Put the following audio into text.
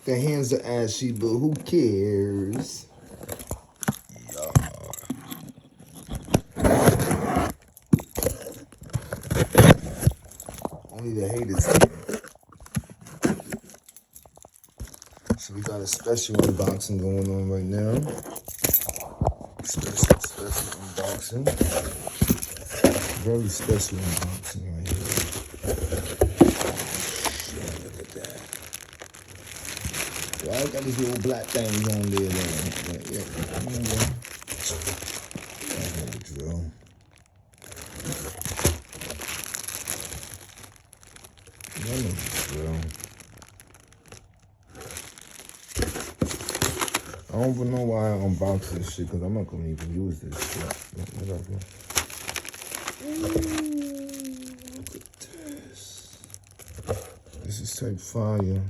The hands are ashy, but who cares? Yeah. Only the haters. So we got a special unboxing going on right now. Special unboxing. Very special unboxing right here. Look at that. Well, I got these little black things on there. Yeah, I know the drill. I know the drill. I don't even know why I unbox this shit, because I'm not going to even use this shit. Whatever. Look at this. This is type fire.